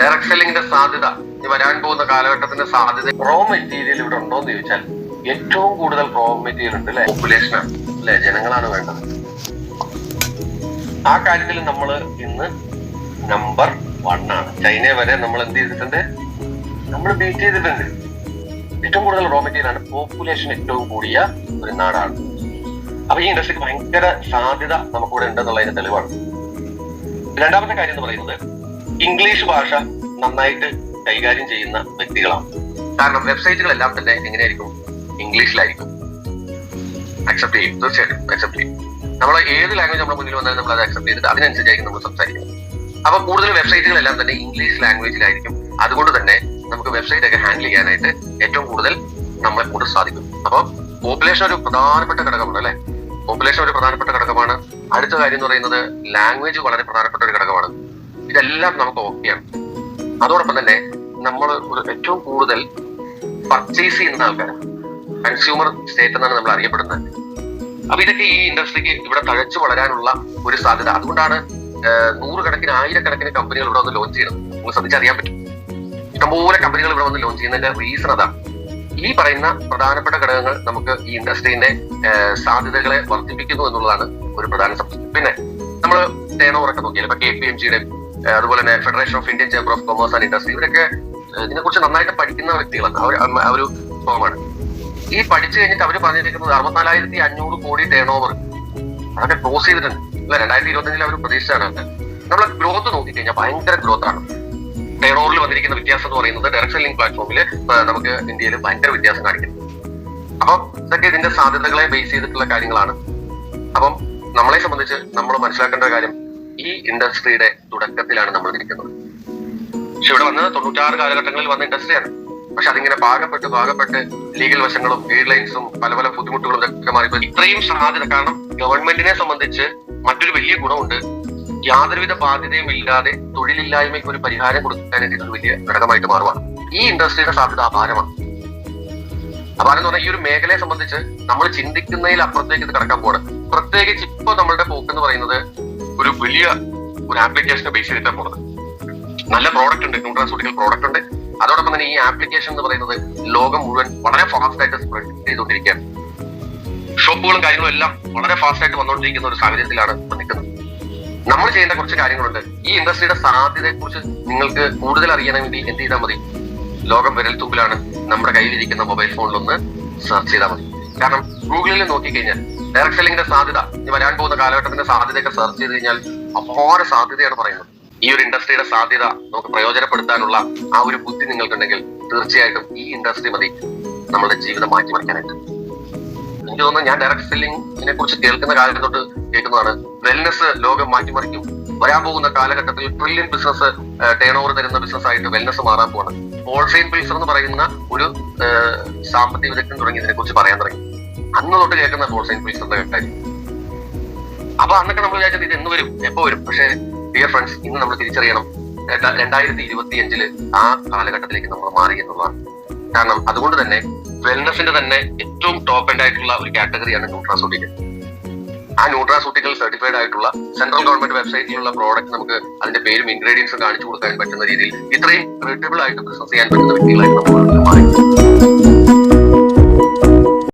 Direct സെല്ലിങ്ങിന്റെ സാധ്യത, ഈ വരാൻ പോകുന്ന കാലഘട്ടത്തിന്റെ സാധ്യത, റോ മെറ്റീരിയൽ ഇവിടെ ഉണ്ടോ എന്ന് ചോദിച്ചാൽ ഏറ്റവും കൂടുതൽ റോ മെറ്റീരിയൽ ഉണ്ട് അല്ലെ, പോപ്പുലേഷനാണ് അല്ലെ, ജനങ്ങളാണ് വേണ്ടത്. ആ കാര്യത്തിൽ നമ്മൾ ഇന്ന് നമ്പർ 1 ആണ്. ചൈനയെ വരെ നമ്മൾ എന്ത് ചെയ്തിട്ടുണ്ട്, നമ്മൾ ബീറ്റ് ചെയ്തിട്ടുണ്ട്. ഏറ്റവും കൂടുതൽ റോ മെറ്റീരിയൽ ആണ്, പോപ്പുലേഷൻ ഏറ്റവും കൂടിയ ഒരു നാടാണ്. അപ്പൊ ഈ ഇൻഡസ്ട്രിക്ക് ഭയങ്കര സാധ്യത നമുക്കിവിടെ ഉണ്ടെന്നുള്ളതിന്റെ തെളിവാണ്. രണ്ടാമത്തെ കാര്യം എന്ന് പറയുന്നത്, ഇംഗ്ലീഷ് ഭാഷ നന്നായിട്ട് കൈകാര്യം ചെയ്യുന്ന വ്യക്തികളാണ്. കാരണം വെബ്സൈറ്റുകളെല്ലാം തന്നെ എങ്ങനെയായിരിക്കും, ഇംഗ്ലീഷിലായിരിക്കും. അക്സെപ്റ്റ് ചെയ്യും, തീർച്ചയായിട്ടും അക്സെപ്റ്റ് ചെയ്യും. നമ്മൾ ഏത് ലാംഗ്വേജ് നമ്മുടെ മുന്നിൽ വന്നാലും നമ്മൾ അത് അക്സെപ്റ്റ് ചെയ്തിട്ട് അതിനനുസരിച്ചായിരിക്കും നമ്മൾ സംസാരിക്കുന്നത്. അപ്പൊ കൂടുതൽ വെബ്സൈറ്റുകളെല്ലാം തന്നെ ഇംഗ്ലീഷ് ലാംഗ്വേജിലായിരിക്കും. അതുകൊണ്ട് തന്നെ നമുക്ക് വെബ്സൈറ്റ് ഒക്കെ ഹാൻഡിൽ ചെയ്യാനായിട്ട് ഏറ്റവും കൂടുതൽ നമ്മളെ കൂടുതൽ സാധിക്കും. അപ്പൊ പോപ്പുലേഷൻ ഒരു പ്രധാനപ്പെട്ട ഘടകമാണ് അല്ലെ, പോപ്പുലേഷൻ ഒരു പ്രധാനപ്പെട്ട ഘടകമാണ്. അടുത്ത കാര്യം എന്ന് പറയുന്നത്, ലാംഗ്വേജ് വളരെ പ്രധാനപ്പെട്ട ഒരു ഘടകമാണ്. ഇതെല്ലാം നമുക്ക് ഓക്കെയാണ്. അതോടൊപ്പം തന്നെ നമ്മൾ ഒരു ഏറ്റവും കൂടുതൽ പർച്ചേസ് ചെയ്യുന്ന ആൾക്കാരാണ്, കൺസ്യൂമർ സ്റ്റേറ്റ് എന്നാണ് നമ്മൾ അറിയപ്പെടുന്നത്. അപ്പൊ ഇതൊക്കെ ഈ ഇൻഡസ്ട്രിക്ക് ഇവിടെ തഴച്ചു വളരാനുള്ള ഒരു സാധ്യത. അതുകൊണ്ടാണ് നൂറുകണക്കിന് ആയിരക്കണക്കിന് കമ്പനികൾ ഇവിടെ വന്ന് ലോഞ്ച് ചെയ്യണം. നിങ്ങൾ ശ്രദ്ധിച്ചറിയാൻ പറ്റും, ഇഷ്ടംപോലെ കമ്പനികൾ ഇവിടെ വന്ന് ലോഞ്ച് ചെയ്യുന്നതിന്റെ റീസൺ അതാണ്. ഈ പറയുന്ന പ്രധാനപ്പെട്ട ഘടകങ്ങൾ നമുക്ക് ഈ ഇൻഡസ്ട്രീന്റെ സാധ്യതകളെ വർദ്ധിപ്പിക്കുന്നു എന്നുള്ളതാണ് ഒരു പ്രധാന സംശയം. പിന്നെ നമ്മൾ ടേൺ ഓവർ ഒക്കെ നോക്കിയാൽ ഇപ്പൊ KPMGയുടെ അതുപോലെ തന്നെ federation of Indian chamber of commerce and industry, ഇവരൊക്കെ ഇതിനെക്കുറിച്ച് നന്നായിട്ട് പഠിക്കുന്ന വ്യക്തികളാണ്. ആ ഒരു ഫോമാണ്. ഈ പഠിച്ചു കഴിഞ്ഞിട്ട് അവർ പറഞ്ഞിരിക്കുന്നത് 64,500 കോടി ടേൺ ഓവർ അതൊക്കെ ക്ലോസ് ചെയ്തിട്ടുണ്ട് അല്ലെ. 2025 അവർ പ്രതീക്ഷിച്ചാണ്. നമ്മളെ ഗ്രോത്ത് നോക്കിക്കഴിഞ്ഞാൽ ഭയങ്കര ഗ്രോത്ത് ആണ്. ടേൺ ഓവറിൽ വന്നിരിക്കുന്ന വ്യത്യാസം എന്ന് പറയുന്നത് ഡയറക്ട് സെല്ലിംഗ് പ്ലാറ്റ്ഫോമിൽ നമുക്ക് ഇന്ത്യയിൽ ഭയങ്കര വ്യത്യാസം കാണിക്കുന്നു. അപ്പം ഇതൊക്കെ ഇതിന്റെ സാധ്യതകളെ ബേസ് ചെയ്തിട്ടുള്ള കാര്യങ്ങളാണ്. അപ്പം നമ്മളെ സംബന്ധിച്ച് നമ്മൾ മനസ്സിലാക്കേണ്ട കാര്യം, ഈ ഇൻഡസ്ട്രിയുടെ തുടക്കത്തിലാണ് നമ്മൾ ഇരിക്കുന്നത്. പക്ഷെ ഇവിടെ വന്നത് 96 കാലഘട്ടങ്ങളിൽ വന്ന ഇൻഡസ്ട്രിയാണ്. പക്ഷെ അതിങ്ങനെ ഭാഗപ്പെട്ട് ലീഗൽ വശങ്ങളും ഗൈഡ് ലൈൻസും പല ബുദ്ധിമുട്ടുകളും ഇതൊക്കെ മാറിപ്പോ ഇത്രയും സാധ്യത. കാരണം ഗവൺമെന്റിനെ സംബന്ധിച്ച് മറ്റൊരു വലിയ ഗുണമുണ്ട്, യാതൊരുവിധ ബാധ്യതയും ഇല്ലാതെ തൊഴിലില്ലായ്മയ്ക്ക് ഒരു പരിഹാരം കൊടുക്കാനായിട്ട് ഇതൊരു വലിയ ഘടകമായിട്ട് മാറുവാണ്. ഈ ഇൻഡസ്ട്രിയുടെ സാധ്യത അപാരമാണ്. അപാരം എന്ന് പറഞ്ഞാൽ ഈ ഒരു മേഖലയെ സംബന്ധിച്ച് നമ്മൾ ചിന്തിക്കുന്നതിൽ അപ്പുറത്തേക്ക് ഇത് കടക്കാൻ പോകണം. പ്രത്യേകിച്ച് ഇപ്പൊ നമ്മളുടെ പോക്ക് എന്ന് പറയുന്നത് ഒരു വലിയ ഒരു ആപ്ലിക്കേഷനെ ബേസ് ചെയ്തിട്ടാണ് പോകുന്നത്. നല്ല പ്രോഡക്റ്റ് ഉണ്ട്, ന്യൂട്രാസ്യൂട്ടിക്കൽ പ്രോഡക്റ്റ് ഉണ്ട്. അതോടൊപ്പം തന്നെ ഈ ആപ്ലിക്കേഷൻ എന്ന് പറയുന്നത് ലോകം മുഴുവൻ വളരെ ഫാസ്റ്റ് ആയിട്ട് സ്പ്രെഡ് ചെയ്തുകൊണ്ടിരിക്കുകയാണ്. ഷോപ്പുകളും കാര്യങ്ങളും എല്ലാം വളരെ ഫാസ്റ്റ് ആയിട്ട് വന്നുകൊണ്ടിരിക്കുന്ന ഒരു സാഹചര്യത്തിലാണ് നിൽക്കുന്നത്. നമ്മൾ ചെയ്യേണ്ട കുറച്ച് കാര്യങ്ങളുണ്ട്. ഈ ഇൻഡസ്ട്രിയുടെ സാധ്യതയെ കുറിച്ച് നിങ്ങൾക്ക് കൂടുതൽ അറിയണമെങ്കിൽ എന്ത് ചെയ്താൽ മതി, ലോകം വിരൽത്തുമ്പിലാണ്. നമ്മുടെ കയ്യിലിരിക്കുന്ന മൊബൈൽ ഫോണിലൊന്ന് സെർച്ച് ചെയ്താൽ മതി. കാരണം ഗൂഗിളിൽ നോക്കിക്കഴിഞ്ഞാൽ ഡയറക്ട് സെല്ലിങ്ങിന്റെ സാധ്യത, ഈ വരാൻ പോകുന്ന കാലഘട്ടത്തിന്റെ സാധ്യതയൊക്കെ സെർച്ച് ചെയ്ത് കഴിഞ്ഞാൽ അപാര സാധ്യതയാണ് പറയുന്നത്. ഈ ഒരു ഇൻഡസ്ട്രിയുടെ സാധ്യത നമുക്ക് പ്രയോജനപ്പെടുത്താനുള്ള ആ ഒരു ബുദ്ധി നിങ്ങൾക്കുണ്ടെങ്കിൽ തീർച്ചയായിട്ടും ഈ ഇൻഡസ്ട്രി മതി നമ്മുടെ ജീവിതം മാറ്റിമറിക്കാനായിട്ട്. എനിക്ക് തോന്നുന്നു, ഞാൻ ഡയറക്ട് സെല്ലിങ്ങിനെ കുറിച്ച് കേൾക്കുന്ന കാലം തൊട്ട് കേൾക്കുന്നതാണ്, വെൽനെസ് ലോകം മാറ്റിമറിക്കും. വരാൻ പോകുന്ന കാലഘട്ടത്തിൽ ട്രില്യൺ ബിസിനസ് ടേൺ ഓവർ തരുന്ന ബിസിനസ് ആയിട്ട് വെൽനെസ് മാറാൻ പോവാണ്. പോൾസൈൻ പിൽസർ എന്ന് പറയുന്ന ഒരു സാമ്പത്തിക വിദഗ്ധൻ തുടങ്ങി ഇതിനെ കുറിച്ച് പറയാൻ തുടങ്ങി. അന്ന് തൊട്ട് കേൾക്കുന്ന പോൾസൈൻ പിൽസറിന്റെ കാര്യം. അപ്പൊ അന്നൊക്കെ നമ്മൾ വിചാരിച്ചത് ഇത് എന്ന് വരും, എപ്പോ വരും. പക്ഷേ ഡിയർ ഫ്രണ്ട്സ്, ഇന്ന് നമ്മൾ തിരിച്ചറിയണം, 2025 ആ കാലഘട്ടത്തിലേക്ക് നമ്മൾ മാറി എന്നുള്ളതാണ്. കാരണം അതുകൊണ്ട് തന്നെ വെൽനെസിന്റെ തന്നെ ഏറ്റവും ടോപ്പ് എൻഡ് ആയിട്ടുള്ള ഒരു കാറ്റഗറിയാണ് ന്യൂട്രാസ്യൂട്ടിക്കൽ. ആ ന്യൂട്രാസ്യൂട്ടിക്കൽ സർട്ടിഫൈഡ് ആയിട്ടുള്ള സെൻട്രൽ ഗവൺമെന്റ് വെബ്സൈറ്റിലുള്ള പ്രോഡക്റ്റ് നമുക്ക് അതിന്റെ പേരും ഇൻഗ്രീഡിയൻസും കാണിച്ചു കൊടുക്കാൻ പറ്റുന്ന രീതിയിൽ ഇത്രയും ക്രെഡിബിൾ ആയിട്ട് ബിസിനസ് ചെയ്യാൻ പറ്റുന്ന വ്യക്തികളായിട്ട് നമ്മൾ മാറി.